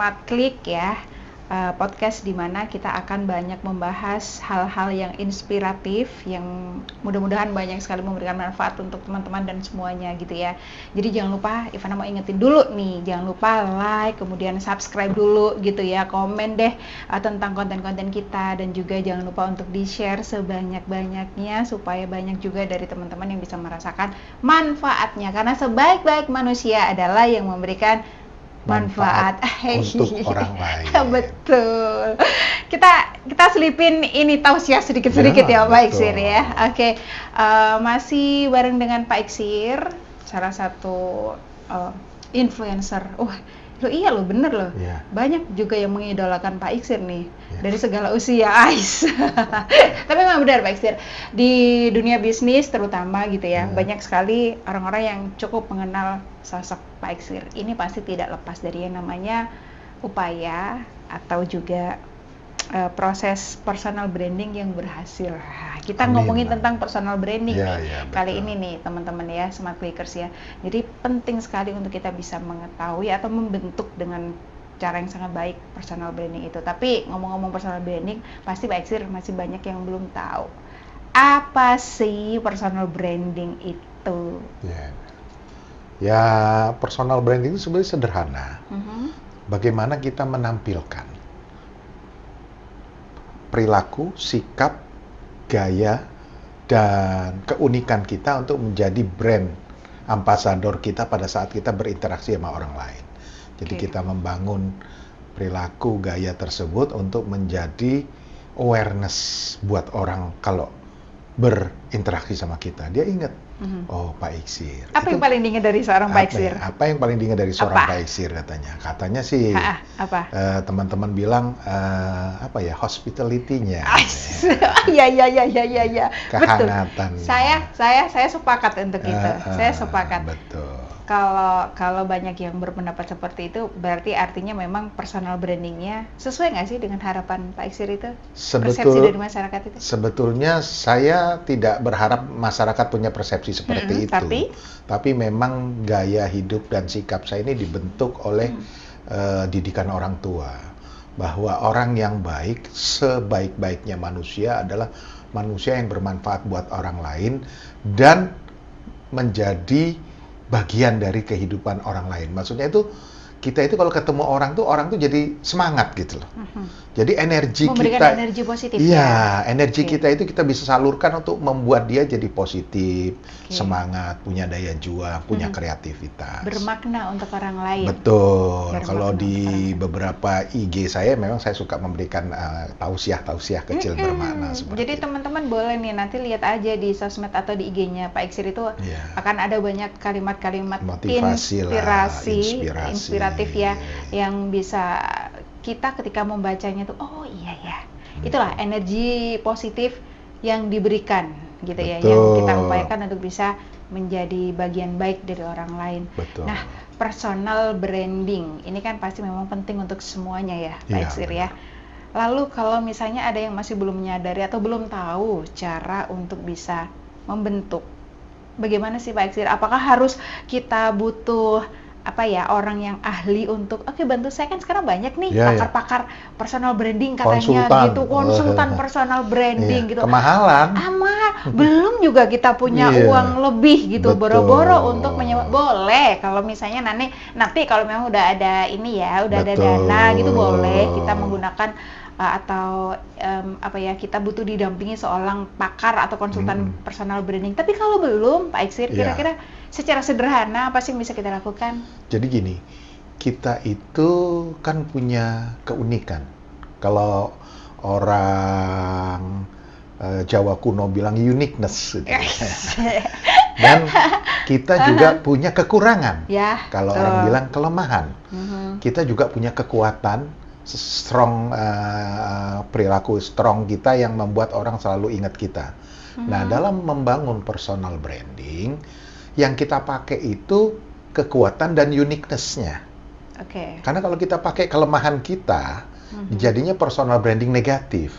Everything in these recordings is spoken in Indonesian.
Smart Click ya, podcast di mana kita akan banyak membahas hal-hal yang inspiratif, yang mudah-mudahan banyak sekali memberikan manfaat untuk teman-teman dan semuanya gitu ya. Jadi jangan lupa, Ivana mau ingetin dulu nih, jangan lupa like, kemudian subscribe dulu gitu ya, komen deh tentang konten-konten kita, dan juga jangan lupa untuk di-share sebanyak-banyaknya supaya banyak juga dari teman-teman yang bisa merasakan manfaatnya, karena sebaik-baik manusia adalah yang memberikan manfaat untuk orang lain. Betul. Kita selipin ini tausiah sedikit-sedikit ya, Pak Iksir ya. Oke. Masih bareng dengan Pak Iksir, salah satu influencer. Iya loh, bener loh. Yeah. Banyak juga yang mengidolakan Pak Iksir nih, dari segala usia, Ais. Tapi memang benar Pak Iksir, di dunia bisnis terutama gitu ya, banyak sekali orang-orang yang cukup mengenal sosok Pak Iksir. Ini pasti tidak lepas dari yang namanya upaya atau juga proses personal branding yang berhasil. Kita ngomongin tentang personal branding kali ini nih teman-teman ya, Smart Clickers ya. Jadi penting sekali untuk kita bisa mengetahui atau membentuk dengan cara yang sangat baik personal branding itu. Tapi ngomong-ngomong personal branding, pasti Pak Iksir masih banyak yang belum tahu. Apa sih personal branding itu? Ya, personal branding itu sebenarnya sederhana. Bagaimana kita menampilkan perilaku, sikap, gaya, dan keunikan kita untuk menjadi brand ambasador kita pada saat kita berinteraksi sama orang lain. Jadi kita membangun perilaku, gaya tersebut untuk menjadi awareness buat orang kalau berinteraksi sama kita. Dia ingat, oh Pak Iksir. Apa yang paling diingat dari seorang Pak Iksir? Apa yang paling diingat dari seorang Pak Iksir katanya? Katanya sih, teman-teman bilang hospitality-nya. Iya. Kehangatan. Betul. Saya sepakat untuk itu. Saya sepakat. Betul. Kalau banyak yang berpendapat seperti itu, berarti artinya memang personal brandingnya sesuai nggak sih dengan harapan Pak Iksir itu? Persepsi dari masyarakat itu? Sebetulnya saya tidak berharap masyarakat punya persepsi seperti itu. Tapi memang gaya hidup dan sikap saya ini dibentuk oleh didikan orang tua. Bahwa orang yang baik, sebaik-baiknya manusia adalah manusia yang bermanfaat buat orang lain dan menjadi bagian dari kehidupan orang lain. Maksudnya itu, kita itu kalau ketemu orang tuh jadi semangat gitu loh. Jadi energi memberikan energi positif. Iya, energi kita itu kita bisa salurkan untuk membuat dia jadi positif, semangat, punya daya juang, punya kreativitas. Bermakna untuk orang lain. Betul. Kalau di beberapa IG saya memang saya suka memberikan tausiah-tausiah kecil bermakna seperti Jadi teman-teman boleh nih nanti lihat aja di sosmed atau di IG-nya Pak Iksir itu akan ada banyak kalimat-kalimat inspiratif ya, yang bisa kita ketika membacanya tuh, oh iya ya, itulah energi positif yang diberikan gitu ya, yang kita upayakan untuk bisa menjadi bagian baik dari orang lain. Nah, personal branding ini kan pasti memang penting untuk semuanya ya, Pak Iksir ya. Lalu kalau misalnya ada yang masih belum menyadari atau belum tahu cara untuk bisa membentuk, bagaimana sih Pak Iksir? Apakah harus kita butuh orang yang ahli untuk bantu saya, kan sekarang banyak nih pakar-pakar personal branding katanya konsultan personal branding gitu. Kemahalan. Belum juga kita punya uang lebih gitu, boro-boro untuk menyewa. Boleh kalau misalnya nanti kalau memang udah ada udah ada dana gitu, boleh kita menggunakan kita butuh didampingi seorang pakar atau konsultan personal branding. Tapi kalau belum, Pak Iksir, kira-kira secara sederhana apa sih yang bisa kita lakukan? Jadi gini, kita itu kan punya keunikan. Kalau orang Jawa kuno bilang uniqueness gitu. Dan kita juga punya kekurangan. Kalau orang bilang kelemahan. Kita juga punya kekuatan, strong perilaku strong kita yang membuat orang selalu ingat kita. Nah, dalam membangun personal branding, yang kita pakai itu kekuatan dan uniqueness-nya. Karena kalau kita pakai kelemahan kita, jadinya personal branding negatif.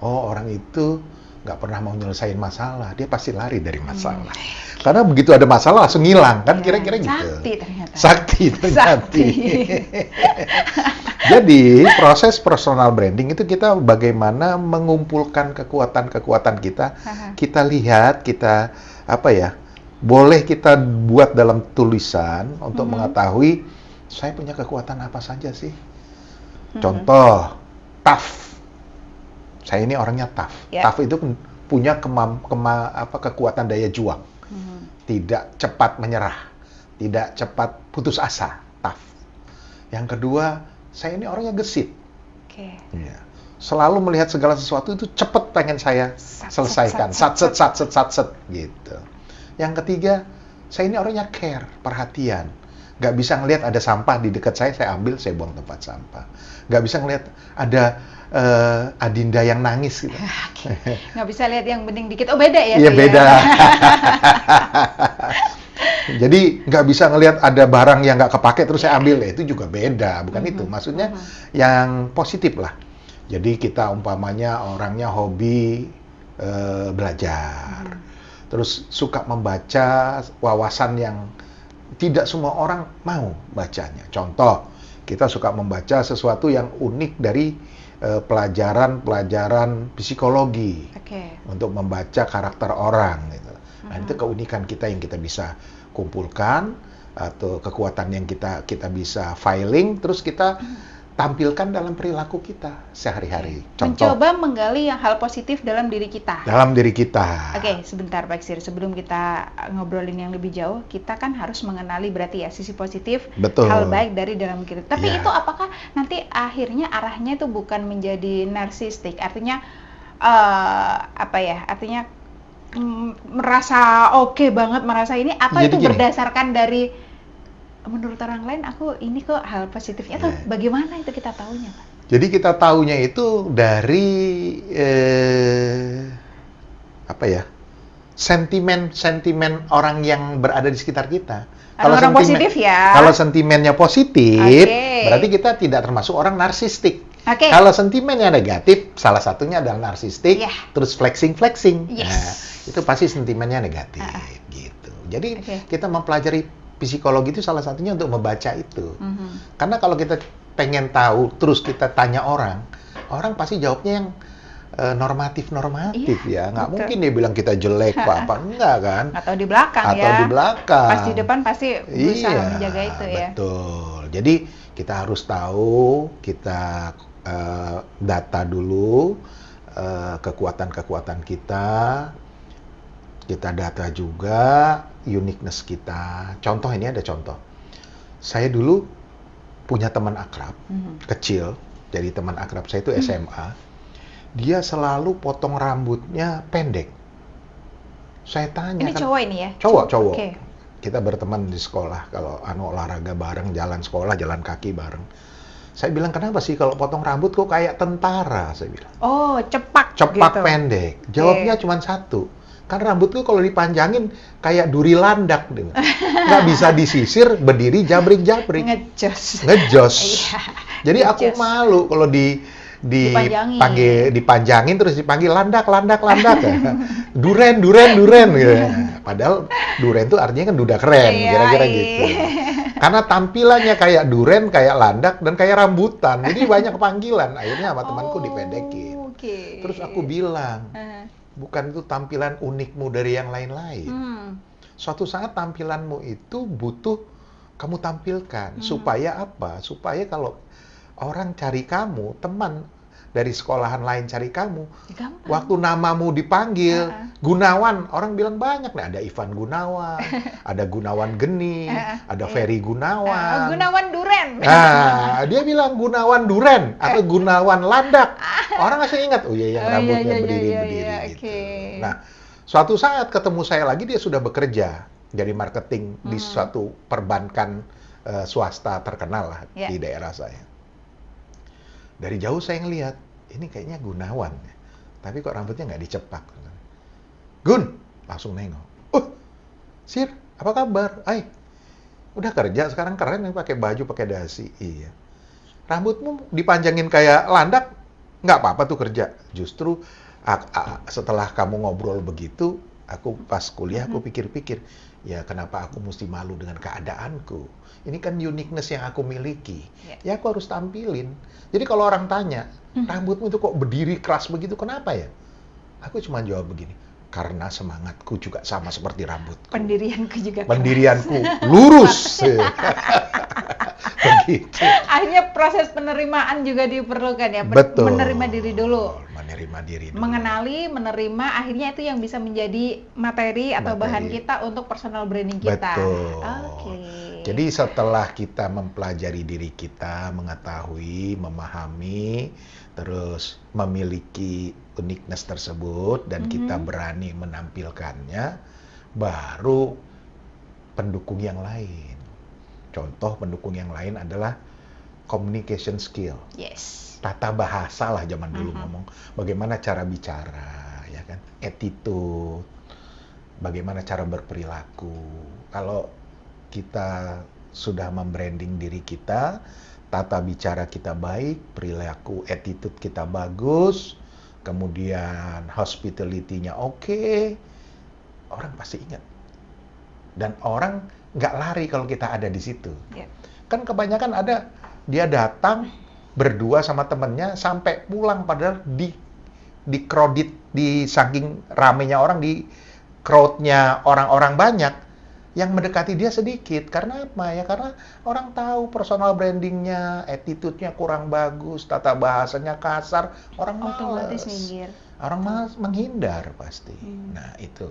Orang itu nggak pernah mau nyelesain masalah, dia pasti lari dari masalah. Karena begitu ada masalah langsung hilang, kan kira-kira gitu. Sakti ternyata. Sakti ternyata. Sakti. Jadi proses personal branding itu kita bagaimana mengumpulkan kekuatan-kekuatan kita, kita lihat, kita apa ya, boleh kita buat dalam tulisan untuk mengetahui saya punya kekuatan apa saja sih. Contoh, tough. Saya ini orangnya tough. Yeah. Tough itu punya kekuatan daya juang. Tidak cepat menyerah, tidak cepat putus asa. Tough. Yang kedua, saya ini orangnya gesit. Ya. Selalu melihat segala sesuatu itu cepat pengen saya selesaikan. Satset gitu. Yang ketiga, saya ini orangnya care, perhatian. Nggak bisa ngelihat ada sampah di dekat saya ambil, saya buang tempat sampah. Nggak bisa ngelihat ada Adinda yang nangis gitu. Nggak bisa lihat yang bening dikit. Oh, beda ya? Iya, beda. Jadi nggak bisa ngelihat ada barang yang nggak kepake terus saya ambil, itu juga beda, bukan itu. Maksudnya yang positif lah. Jadi kita umpamanya orangnya hobi belajar, terus suka membaca wawasan yang tidak semua orang mau bacanya. Contoh, kita suka membaca sesuatu yang unik dari pelajaran psikologi untuk membaca karakter orang. Gitu. Nah, itu keunikan kita yang kita bisa kumpulkan atau kekuatan yang kita bisa filing, terus kita tampilkan dalam perilaku kita sehari-hari. Contoh, mencoba menggali yang hal positif dalam diri kita. Dalam diri kita. Oke, sebentar Pak Iksir. Sebelum kita ngobrolin yang lebih jauh, kita kan harus mengenali berarti ya sisi positif, Betul. hal baik dari dalam kita. Tapi Ya. itu apakah nanti akhirnya arahnya itu bukan menjadi narsistik? Artinya apa ya? Artinya merasa oke banget, merasa ini, apa Jadi itu gini, berdasarkan dari menurut orang lain aku ini kok hal positifnya, atau bagaimana itu kita tahunya, Pak? Jadi kita tahunya itu dari apa ya? Sentimen orang yang berada di sekitar kita. Orang positif ya. Kalau sentimennya positif, Oke. berarti kita tidak termasuk orang narsistik. Oke. Kalau sentimennya negatif, salah satunya adalah narsistik, Yeah. terus flexing. Yes. Nah, itu pasti sentimennya negatif, gitu. Jadi kita mempelajari psikologi itu salah satunya untuk membaca itu. Karena kalau kita pengen tahu, terus kita tanya orang pasti jawabnya yang normatif ya. Nggak mungkin dia bilang kita jelek apa enggak kan? Atau di belakang Atau ya. di belakang. Pas di depan pasti berusaha menjaga itu ya. Betul. Jadi kita harus tahu, kita data dulu kekuatan-kekuatan kita data juga uniqueness kita. Contoh, ini ada contoh. Saya dulu punya teman akrab, kecil, jadi teman akrab saya itu SMA. Dia selalu potong rambutnya pendek. Saya tanya, Ini cowok ini ya? Cowok. Okay. Kita berteman di sekolah, kalau olahraga bareng, jalan sekolah, jalan kaki bareng. Saya bilang, kenapa sih kalau potong rambut kok kayak tentara? Saya bilang. Oh, cepak gitu. Pendek. Jawabnya cuma satu. Kan rambutku kalau dipanjangin kayak duri landak. Nggak bisa disisir, berdiri jabrik-jabrik. Ngejos. Iya. Jadi aku malu kalau dipanjangin terus dipanggil landak. Duren gitu. Padahal duren itu artinya kan duda keren, kira-kira gitu. Karena tampilannya kayak duren, kayak landak, dan kayak rambutan. Jadi banyak panggilan. Akhirnya sama temanku dipedekin. Terus aku bilang, bukan itu tampilan unikmu dari yang lain-lain. Suatu saat tampilanmu itu butuh kamu tampilkan. Supaya apa? Supaya kalau orang cari kamu, teman dari sekolahan lain cari kamu, waktu namamu dipanggil, Gunawan, orang bilang banyak nih, ada Ivan Gunawan, ada Gunawan Geni, ada Ferry Gunawan. Gunawan Duren. Nah, dia bilang Gunawan Duren atau Gunawan Landak. Orang masih ingat, oh iya, yang rambutnya berdiri-berdiri gitu. Nah, suatu saat ketemu saya lagi, dia sudah bekerja jadi marketing di suatu perbankan swasta terkenal lah di daerah saya. Dari jauh saya ngelihat, ini kayaknya Gunawan, tapi kok rambutnya nggak dicepak. Gun, langsung nengok. Oh, Sir, apa kabar? Udah kerja sekarang, keren nih pakai baju, pakai dasi. Iya. Rambutmu dipanjangin kayak landak, nggak apa-apa tuh kerja. Justru setelah kamu ngobrol begitu, aku pas kuliah aku pikir-pikir, ya kenapa aku mesti malu dengan keadaanku? Ini kan uniqueness yang aku miliki. Ya aku harus tampilin. Jadi kalau orang tanya, rambutmu itu kok berdiri keras begitu, kenapa ya? Aku cuma jawab begini, karena semangatku juga sama seperti rambutku. Pendirianku juga Pendirianku lurus. Begitu. Akhirnya proses penerimaan juga diperlukan ya. Betul. Menerima diri dulu. Menerima diri dulu. Mengenali, menerima, akhirnya itu yang bisa menjadi materi atau bahan kita untuk personal branding kita. Betul. Oke. Jadi setelah kita mempelajari diri kita, mengetahui, memahami, terus memiliki uniqueness tersebut dan kita berani menampilkannya, baru pendukung yang lain. Contoh pendukung yang lain adalah communication skill. Yes. Tata bahasa lah zaman dulu ngomong. Bagaimana cara bicara, ya kan? Attitude. Bagaimana cara berperilaku. Kalau kita sudah membranding diri kita, tata bicara kita baik, perilaku, attitude kita bagus, kemudian hospitality-nya oke, orang pasti ingat. Dan orang nggak lari kalau kita ada di situ. Yeah. Kan kebanyakan ada, dia datang berdua sama temennya sampai pulang padahal di crowded, di saking ramenya orang, di crowd-nya orang-orang banyak, yang mendekati dia sedikit. Karena apa ya? Karena orang tahu personal branding-nya, attitude-nya kurang bagus, tata bahasanya kasar, orang otomatis malas. minggir. Orang malas menghindar pasti. Nah, itu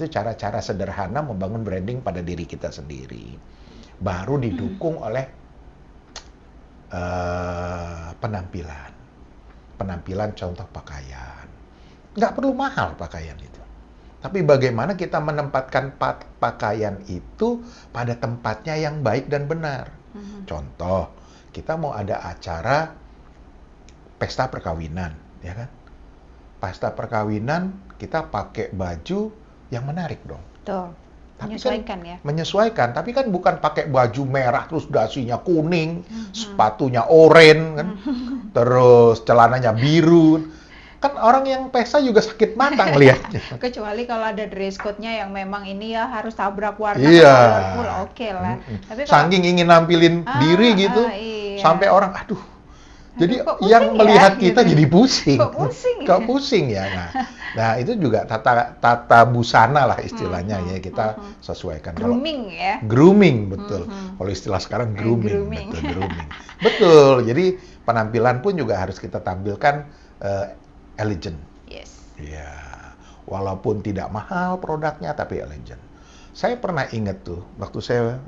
cara-cara sederhana membangun branding pada diri kita sendiri. Baru didukung oleh penampilan. Penampilan contoh pakaian. Nggak perlu mahal pakaian itu. Tapi bagaimana kita menempatkan pakaian itu pada tempatnya yang baik dan benar. Contoh, kita mau ada acara pesta perkawinan, ya kan? Pesta perkawinan, kita pakai baju yang menarik dong. Betul. Menyesuaikan ya. Menyesuaikan, tapi kan bukan pakai baju merah terus dasinya kuning, sepatunya oranye kan, terus celananya biru. Kan orang yang pesta juga sakit mata ngelihatnya. Kecuali kalau ada dress code-nya yang memang ini ya harus tabrak warna colorful, oke lah. Tapi kalau saking ingin nampilin diri gitu, iya. sampai orang aduh. Jadi kok pusing yang melihat ya, kita gitu. jadi pusing. Kok pusing ya? Kok pusing ya. Nah itu juga tata busana lah istilahnya ya, kita sesuaikan. Grooming ya. Grooming, betul. Kalau istilah sekarang grooming. Betul, grooming. Betul. Jadi penampilan pun juga harus kita tampilkan elegant. Yes. Ya, walaupun tidak mahal produknya tapi elegant. Saya pernah ingat tuh waktu saya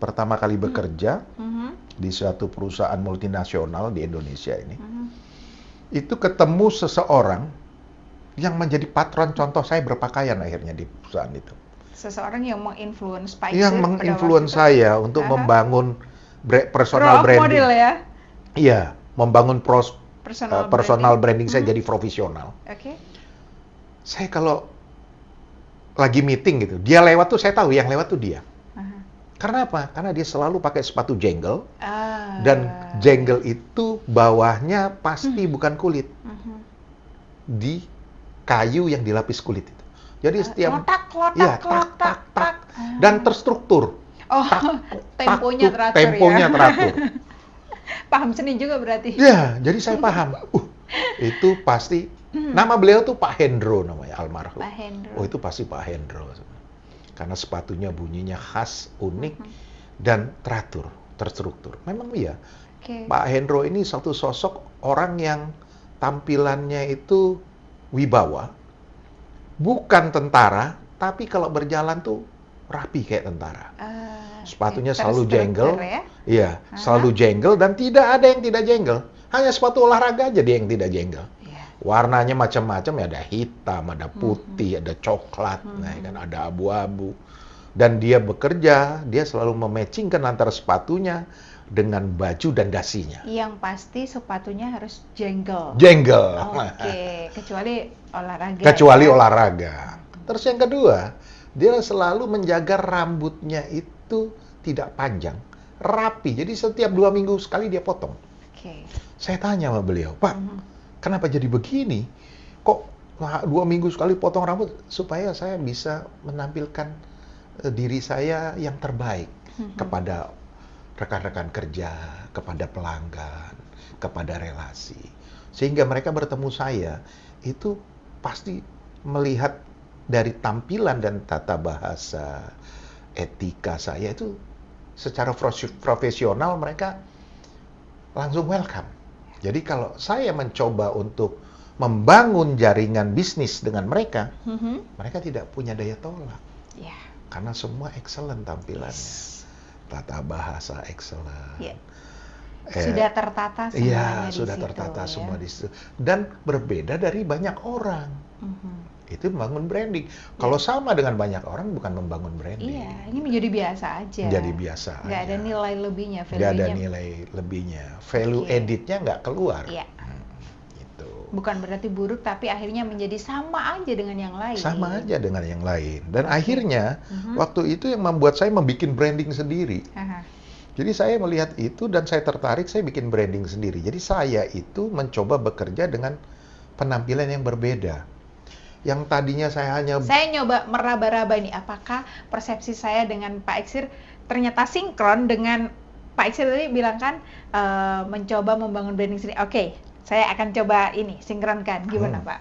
pertama kali bekerja di suatu perusahaan multinasional di Indonesia ini, itu ketemu seseorang yang menjadi patron contoh saya berpakaian akhirnya di perusahaan itu. Seseorang yang menginfluence Pak Yang Iksir menginfluence saya untuk membangun personal branding. Model ya. Iya, membangun personal branding saya jadi profesional. Oke. Saya kalau lagi meeting gitu, dia lewat tuh saya tahu yang lewat tuh dia. Karena apa? Karena dia selalu pakai sepatu jengle, dan jengle itu bawahnya pasti bukan kulit, di kayu yang dilapis kulit itu. Jadi setiap tak, dan terstruktur. Oh, temponya teratur. Temponya ya. teratur. Paham seni juga berarti. Ya, jadi saya paham. Itu pasti nama beliau tuh Pak Hendro namanya, almarhum. Pak Hendro. Oh, itu pasti Pak Hendro. Karena sepatunya bunyinya khas, unik, dan teratur, terstruktur. Memang iya. Pak Hendro ini satu sosok orang yang tampilannya itu wibawa. Bukan tentara, tapi kalau berjalan tuh rapi kayak tentara. Sepatunya selalu jengle. Ya? Iya, selalu jengle dan tidak ada yang tidak jengle. Hanya sepatu olahraga aja dia yang tidak jengle. Warnanya macam-macam ya, ada hitam, ada putih, ada coklat, nah kan ada abu-abu. Dan dia bekerja, dia selalu mematchingkan antara sepatunya dengan baju dan dasinya. Yang pasti sepatunya harus jengle. Jengle. Oke, kecuali olahraga. Kecuali olahraga. Terus yang kedua, dia selalu menjaga rambutnya itu tidak panjang, rapi. Jadi setiap 2 minggu sekali dia potong. Saya tanya sama beliau, Pak, kenapa jadi begini? Kok 2 minggu sekali potong rambut? Supaya saya bisa menampilkan diri saya yang terbaik kepada rekan-rekan kerja, kepada pelanggan, kepada relasi. Sehingga mereka bertemu saya, itu pasti melihat dari tampilan dan tata bahasa, etika saya itu secara profesional mereka langsung welcome. Jadi kalau saya mencoba untuk membangun jaringan bisnis dengan mereka, mereka tidak punya daya tolak. Yeah. Karena semua excellent tampilannya. Tata bahasa excellent. Yeah. Sudah tertata semuanya Iya, sudah di situ, tertata ya. semua di situ. Dan berbeda dari banyak orang. Itu membangun branding. Kalau sama dengan banyak orang, bukan membangun branding. Iya, ini menjadi biasa aja. Jadi biasa Nggak aja. ada nilai lebihnya, Nggak ada value-nya. nilai lebihnya. Value Oke. editnya nggak keluar. Iya. Gitu. Bukan berarti buruk, tapi akhirnya menjadi sama aja dengan yang lain. Sama aja dengan yang lain. Dan Oke. akhirnya, waktu itu yang membuat saya membuat branding sendiri. Aha. Jadi saya melihat itu dan saya tertarik, saya bikin branding sendiri. Jadi saya itu mencoba bekerja dengan penampilan yang berbeda. Yang tadinya saya hanya... Saya nyoba meraba-raba nih, apakah persepsi saya dengan Pak Iksir ternyata sinkron dengan Pak Iksir tadi bilang kan mencoba membangun branding sendiri. Oke, saya akan coba ini, sinkronkan. Gimana Pak?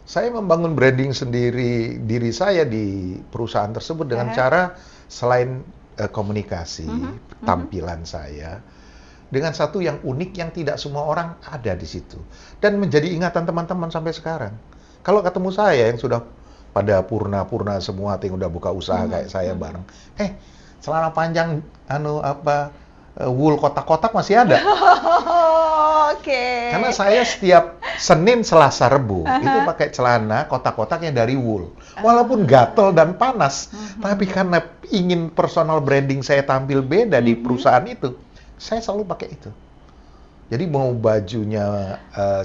Saya membangun branding sendiri diri saya di perusahaan tersebut dengan cara selain komunikasi, tampilan saya, dengan satu yang unik yang tidak semua orang ada di situ. Dan menjadi ingatan teman-teman sampai sekarang. Kalau ketemu saya yang sudah pada purna semua, yang udah buka usaha kayak saya bareng, celana panjang wool kotak-kotak masih ada. Oke. Karena saya setiap Senin, Selasa, Rebu itu pakai celana kotak-kotak yang dari wool. Walaupun gatel dan panas, tapi karena ingin personal branding saya tampil beda di perusahaan itu, saya selalu pakai itu. Jadi mau bajunya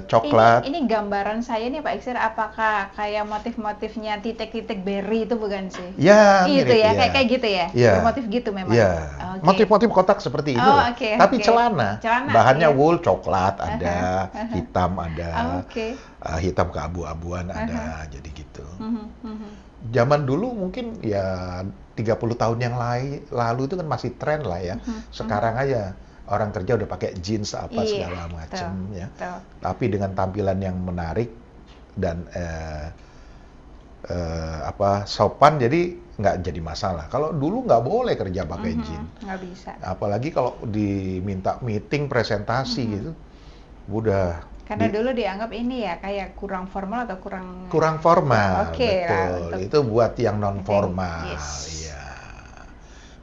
coklat. Ini gambaran saya nih Pak Iksir, apakah kayak motif-motifnya titik-titik berry itu bukan sih? Ya, Itu mirip, ya, ya. kayak gitu ya? Ya. Bermotif gitu memang? Ya, Oke. motif-motif kotak seperti itu lah. Tapi celana, bahannya wool, coklat ada, hitam ada, hitam keabu-abuan ada, jadi gitu. Zaman dulu mungkin ya 30 tahun yang lalu itu kan masih tren lah ya. Sekarang aja orang kerja udah pakai jeans apa segala macam ya. Tapi dengan tampilan yang menarik dan sopan, jadi nggak jadi masalah. Kalau dulu nggak boleh kerja pakai jeans. Nggak bisa. Apalagi kalau diminta meeting presentasi gitu, udah. Karena dulu dianggap ini ya kayak kurang formal atau kurang formal. Oke, betul. Itu buat yang non formal. Yes. Iya.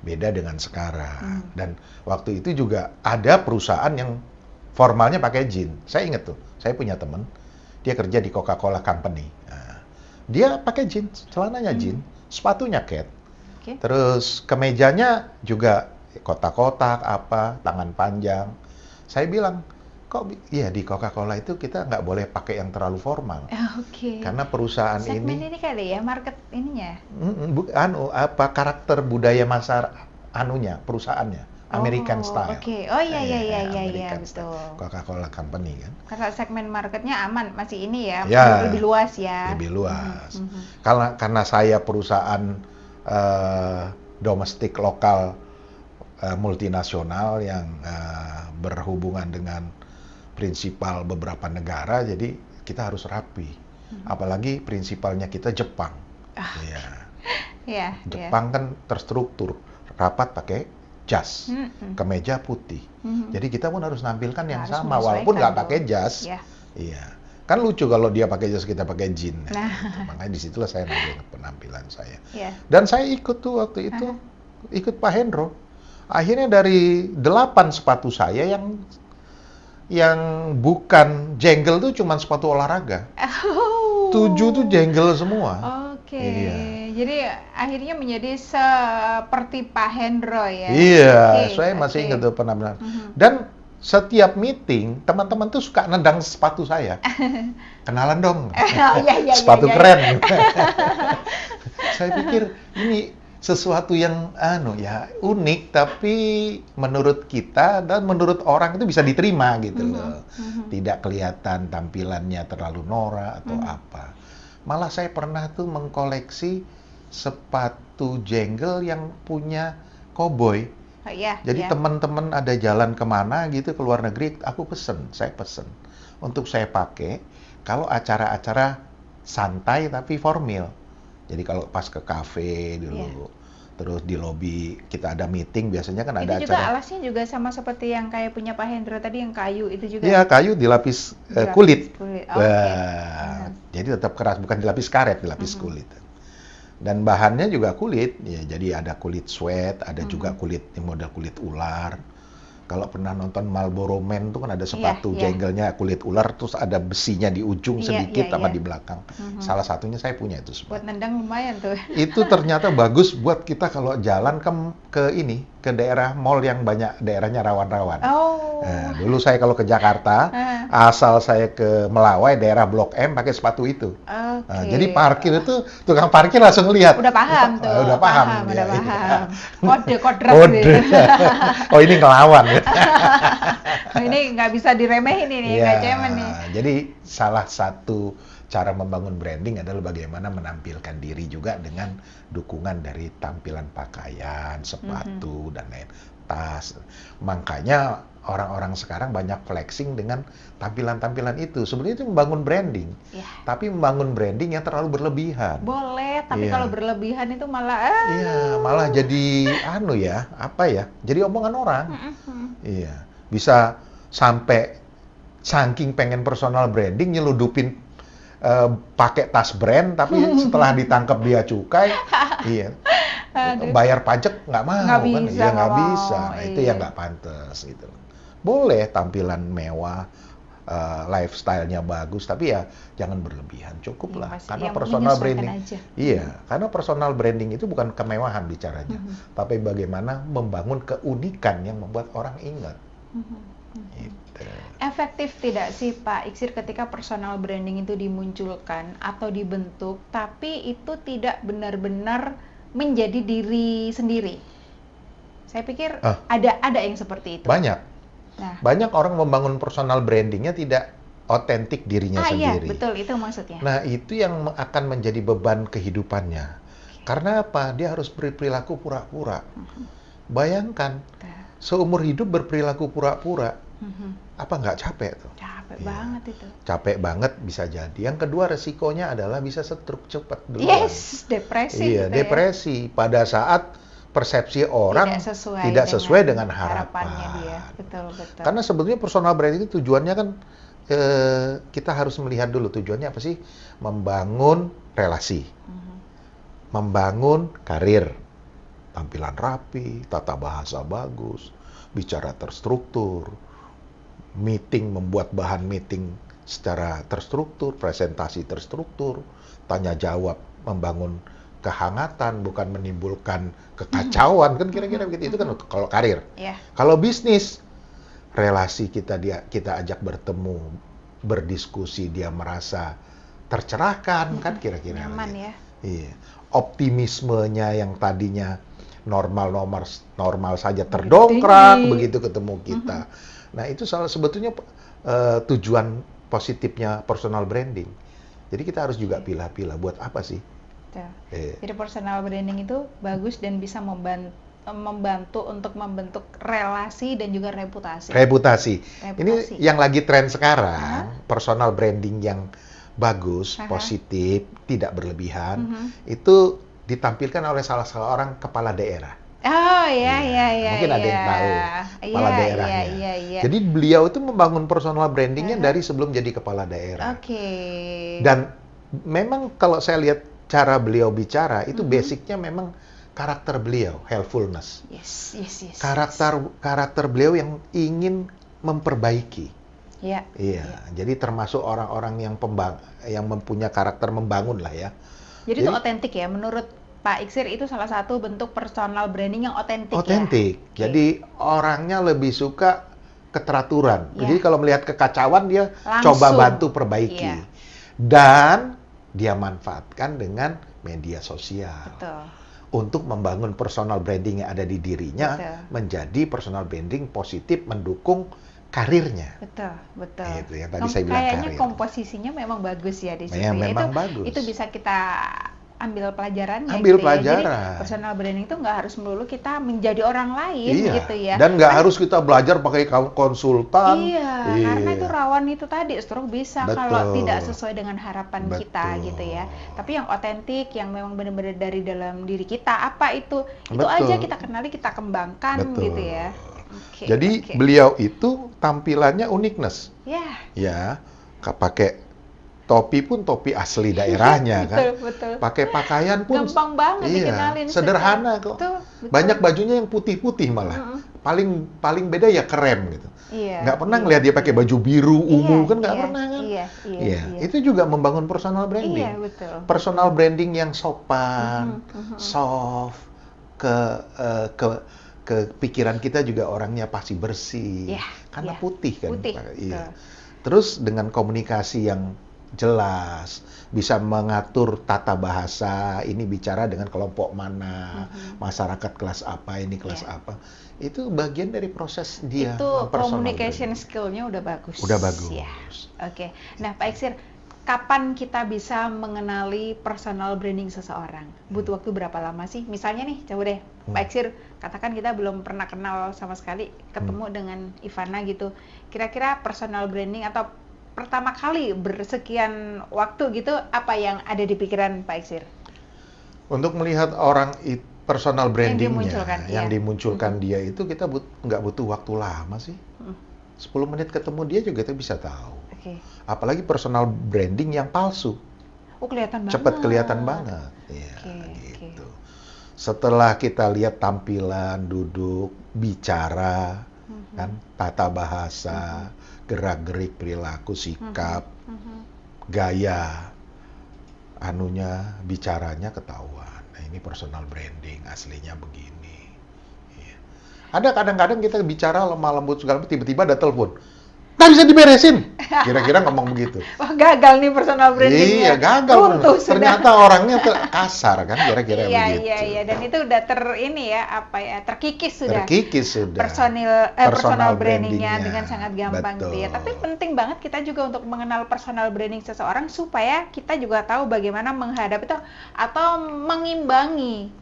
Beda dengan sekarang. Dan waktu itu juga ada perusahaan yang formalnya pakai jeans. Saya ingat tuh, saya punya teman, dia kerja di Coca-Cola Company. Nah, dia pakai jeans, celananya jeans, sepatunya cat. Terus kemejanya juga kotak-kotak tangan panjang. Saya bilang, kok ya di Coca-Cola itu kita nggak boleh pakai yang terlalu formal. Karena perusahaan segmen ini kali ya, market ininya. Karakter budaya perusahaannya. American style. Oh iya, betul. Coca-Cola Company kan. Karena segmen marketnya aman, masih ini ya, Ya, lebih luas ya. Lebih luas. Karena saya perusahaan domestik lokal multinasional yang berhubungan dengan prinsipal beberapa negara, jadi kita harus rapi. Apalagi prinsipalnya kita Jepang. Jepang kan terstruktur, rapat pakai jas, kemeja putih. Jadi kita pun harus nampilkan yang sama, walaupun nggak pakai jas. Iya, kan lucu kalau dia pakai jas kita pakai jeans. Makanya disitulah saya nampilkan penampilan saya. Dan saya ikut tuh waktu itu, ikut Pak Hendro. Akhirnya dari 8 sepatu saya yang bukan jenggel tuh cuma sepatu olahraga. 7 tuh jenggel semua. Jadi akhirnya menjadi seperti Pak Hendro ya. Iya, saya masih ingat tuh penampilan. Dan setiap meeting, teman-teman tuh suka nendang sepatu saya. Kenalan dong. Sepatu keren. Saya pikir ini sesuatu yang unik, tapi menurut kita dan menurut orang itu bisa diterima gitu loh. Tidak kelihatan tampilannya terlalu norak atau apa. Malah saya pernah tuh mengkoleksi sepatu jenggel yang punya koboi. Oh, iya, Jadi iya. teman-teman ada jalan kemana gitu ke luar negeri, saya pesen untuk saya pakai kalau acara-acara santai tapi formal. Jadi kalau pas ke kafe dulu, terus di lobi kita ada meeting, biasanya kan ada Itu juga acara. alasnya juga sama seperti yang kayak punya Pak Hendra tadi, yang kayu itu juga. Iya, kayu dilapis Dilapis kulit. kulit. Oh, oke. Wah, jadi tetap keras, bukan dilapis karet, dilapis kulit. Dan bahannya juga kulit, ya. Jadi ada kulit suede, ada juga kulit model kulit ular. Kalau pernah nonton Marlboro Man tuh kan ada sepatu Iya, iya. jenggelnya kulit ular, terus ada besinya di ujung Iya, sedikit iya, sama iya. di belakang. Salah satunya saya punya itu Buat sepatu. nendang lumayan tuh. Itu ternyata bagus buat kita kalau jalan ke daerah mall yang banyak daerahnya rawan-rawan. Oh. Nah, dulu saya kalau ke Jakarta, Ah. asal saya ke Melawai, daerah Blok M, pakai sepatu itu. Nah, Oke. jadi parkir itu, tukang parkir langsung lihat. Udah paham tuh. Udah paham. Udah Ya, iya. paham. Kode kodrat Kode. gitu. Oh, ini ngelawan. Oh, ini nggak bisa diremehin ini, nggak cemen nih. Jadi salah satu cara membangun branding adalah bagaimana menampilkan diri juga dengan dukungan dari tampilan pakaian, sepatu, dan lain, tas. Makanya orang-orang sekarang banyak flexing dengan tampilan-tampilan itu. Sebenarnya itu membangun branding, Ya. tapi membangun branding yang terlalu berlebihan. Boleh, tapi Iya. kalau berlebihan itu malah Iya, malah jadi jadi omongan orang. Iya, bisa sampai saking pengen personal branding nyeludupin pakai tas brand, tapi setelah ditangkap bea cukai, iya, Aduh. bayar pajak nggak mau Nggak kan? bisa, Iya, nggak nggak mau, bisa. Nah, itu iya. yang nggak pantas gitu. Boleh tampilan mewah, lifestyle-nya bagus, tapi ya jangan berlebihan, cukup Iya, lah. pasti. Karena Yang personal menyesuaikan branding, aja. iya, karena personal branding itu bukan kemewahan bicaranya, tapi bagaimana membangun keunikan yang membuat orang ingat. Gitu. Efektif tidak sih Pak Iksir ketika personal branding itu dimunculkan atau dibentuk, tapi itu tidak benar-benar menjadi diri sendiri? Saya pikir ada yang seperti itu. Banyak. Nah, Banyak orang membangun personal brandingnya tidak otentik dirinya iya, sendiri. betul, itu maksudnya. Nah, itu yang akan menjadi beban kehidupannya. Karena apa? Dia harus berperilaku pura-pura. Bayangkan, seumur hidup berperilaku pura-pura, apa nggak capek tuh? Capek Iya. banget itu. Capek banget bisa jadi. Yang kedua resikonya adalah bisa stroke cepat duluan. Yes, depresi Iya, gitu ya. depresi pada saat persepsi orang tidak sesuai dengan harapannya harapan. dia. Betul, betul. Karena sebetulnya personal branding itu tujuannya kan kita harus melihat dulu tujuannya apa sih? Membangun relasi, membangun karir, tampilan rapi, tata bahasa bagus, bicara terstruktur, membuat bahan meeting secara terstruktur, presentasi terstruktur, tanya jawab, membangun kehangatan, bukan menimbulkan kekacauan, kan kira-kira begitu. Itu kan kalau karir. Iya. Kalau bisnis, relasi kita ajak bertemu, berdiskusi, dia merasa tercerahkan, kan kira-kira. Nyaman ya. Iya. Optimismenya yang tadinya normal saja terdongkrak begitu ketemu kita. Nah, itu sebetulnya tujuan positifnya personal branding. Jadi kita harus juga pilah-pilah buat apa sih? Jadi personal branding itu bagus dan bisa membantu untuk membentuk relasi dan juga reputasi. Reputasi. Ini yang lagi tren sekarang, personal branding yang bagus, positif, tidak berlebihan, itu ditampilkan oleh salah seorang kepala daerah. Oh iya. Mungkin ada yang tahu kepala daerahnya. Iya. Jadi beliau itu membangun personal brandingnya dari sebelum jadi kepala daerah. Oke. Dan memang kalau saya lihat cara beliau bicara itu basicnya memang karakter beliau, helpfulness. Yes. Karakter beliau yang ingin memperbaiki. Iya. Jadi termasuk orang-orang yang mempunyai karakter membangun lah ya. Jadi itu otentik ya, menurut Pak Iksir itu salah satu bentuk personal branding yang otentik ya? Otentik, jadi orangnya lebih suka keteraturan. Jadi kalau melihat kekacauan dia coba bantu perbaiki. Dan dia manfaatkan dengan media sosial. Betul. untuk membangun personal branding yang ada di dirinya Betul. menjadi personal branding positif mendukung karirnya. Betul, betul. Itu yang tadi saya bilang Kayaknya karir. komposisinya memang bagus ya di situ ya. Memang bagus. Itu bisa kita ambil pelajarannya Ambil gitu ya. Jadi pelajaran. personal branding itu nggak harus melulu kita menjadi orang lain Iya. gitu ya. Dan nggak harus kita belajar pakai konsultan. Iya, karena itu rawan itu tadi stroke bisa kalau Betul. tidak sesuai dengan harapan kita Betul. gitu ya. Tapi yang otentik, yang memang benar-benar dari dalam diri kita, apa itu Betul. aja kita kenali, kita kembangkan Betul. gitu ya. Oke, Jadi oke. beliau itu tampilannya uniqueness. Ya, Ya, pakai topi pun topi asli daerahnya kan. betul. Pakai pakaian pun Gampang banget dikenalin. sederhana kok. Betul. Banyak bajunya yang putih-putih malah. Paling beda ya krem gitu. Iya. Nggak pernah ngelihat dia pakai baju biru ungu kan nggak iya, pernah kan. Iya. Itu juga membangun personal branding. Iya, betul. Personal branding yang sopan, soft, ke pikiran kita juga orangnya pasti bersih. Iya, Karena iya. putih kan. Putih, Iya. betul. Terus dengan komunikasi yang jelas, bisa mengatur tata bahasa, ini bicara dengan kelompok mana, masyarakat kelas apa, ini kelas Iya. apa. Itu bagian dari proses dia Itu mempersonal communication branding. skill-nya udah bagus. Udah bagus. Ya. Oke. Nah, Pak Iksir, kapan kita bisa mengenali personal branding seseorang? Butuh waktu berapa lama sih? Misalnya nih, coba deh, Pak Iksir, katakan kita belum pernah kenal sama sekali, ketemu dengan Ivana gitu. Kira-kira personal branding atau pertama kali bersekian waktu gitu, apa yang ada di pikiran Pak Iksir? Untuk melihat orang personal brandingnya, dimunculkan, yang iya. dimunculkan dia itu kita nggak butuh waktu lama sih. 10 menit ketemu dia juga kita bisa tahu. Oke. Apalagi personal branding yang palsu. Oh, kelihatan banget. Cepat kelihatan banget. Iya, Oke, gitu. Setelah kita lihat tampilan, duduk, bicara, kan, tata bahasa, gerak-gerik, perilaku, sikap, gaya, bicaranya ketahuan. Nah, ini personal branding, aslinya begini. Iya. Ada kadang-kadang kita bicara lemah lembut segala macam, tiba-tiba ada telepon. Nggak bisa diberesin. Kira-kira ngomong begitu. Wah, gagal nih personal brandingnya. Iya, gagal. Runtuh sudah. Ternyata orangnya kasar kan, kira-kira Iya, begitu. iya, dan itu udah terkikis sudah. Terkikis sudah. Personal brandingnya dengan sangat gampang gitu ya. Betul. Tapi penting banget kita juga untuk mengenal personal branding seseorang supaya kita juga tahu bagaimana menghadapi itu atau mengimbangi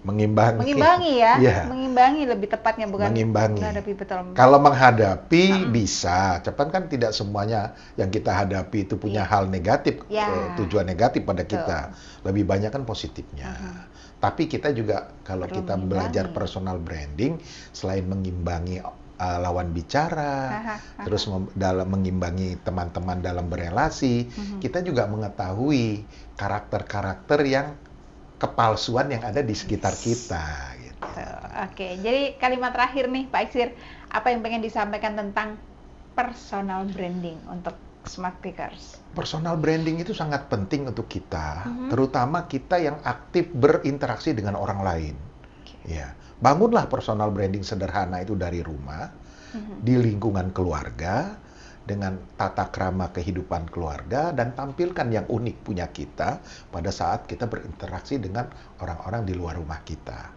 ya, Iya. mengimbangi lebih tepatnya bukan Mengimbangi. menghadapi betul. Kalau menghadapi bisa, cepat kan tidak semuanya yang kita hadapi itu punya hal negatif, Ya. tujuan negatif pada Betul. kita. Lebih banyak kan positifnya. Tapi kita juga kalau Perlu kita mengimbangi. belajar personal branding, selain mengimbangi lawan bicara, terus mengimbangi teman-teman dalam berelasi, kita juga mengetahui karakter-karakter yang kepalsuan yang ada di sekitar kita. Gitu. Oke, jadi kalimat terakhir nih Pak Iksir, apa yang pengen disampaikan tentang personal branding untuk Smart Pickers? Personal branding itu sangat penting untuk kita, terutama kita yang aktif berinteraksi dengan orang lain. Ya, bangunlah personal branding sederhana itu dari rumah, di lingkungan keluarga, dengan tata krama kehidupan keluarga, dan tampilkan yang unik punya kita pada saat kita berinteraksi dengan orang-orang di luar rumah kita.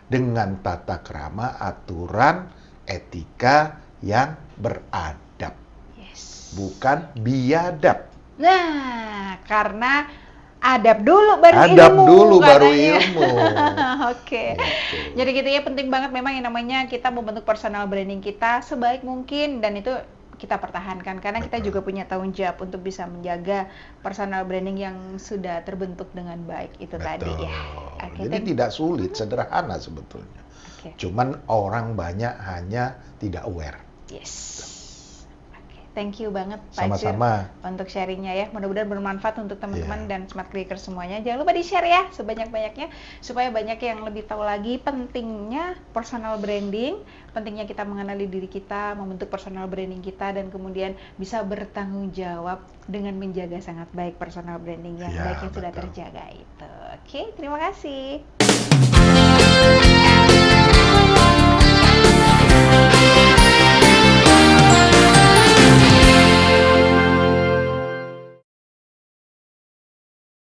Dengan tata krama, aturan, etika yang beradab. Yes. Bukan biadab. Nah, karena adab dulu baru ilmu. Adab dulu baru katanya. ilmu. Oke. Gitu. Jadi gitu ya, penting banget memang yang namanya kita membentuk personal branding kita sebaik mungkin, dan itu kita pertahankan karena kita juga punya tanggung jawab untuk bisa menjaga personal branding yang sudah terbentuk dengan baik itu tadi ya. Oke, Jadi tidak sulit, sederhana sebetulnya. Oke. Cuman orang banyak hanya tidak aware. Yes. Oke, thank you banget Pak Iksir Sama-sama. untuk sharingnya ya. Mudah-mudahan bermanfaat untuk teman-teman Iya. dan Smart Clicker semuanya. Jangan lupa di-share ya sebanyak-banyaknya supaya banyak yang lebih tahu lagi pentingnya personal branding, pentingnya kita mengenali diri kita, membentuk personal branding kita, dan kemudian bisa bertanggung jawab dengan menjaga sangat baik personal branding yang Iya, baik yang sudah betul. terjaga itu. Oke, terima kasih.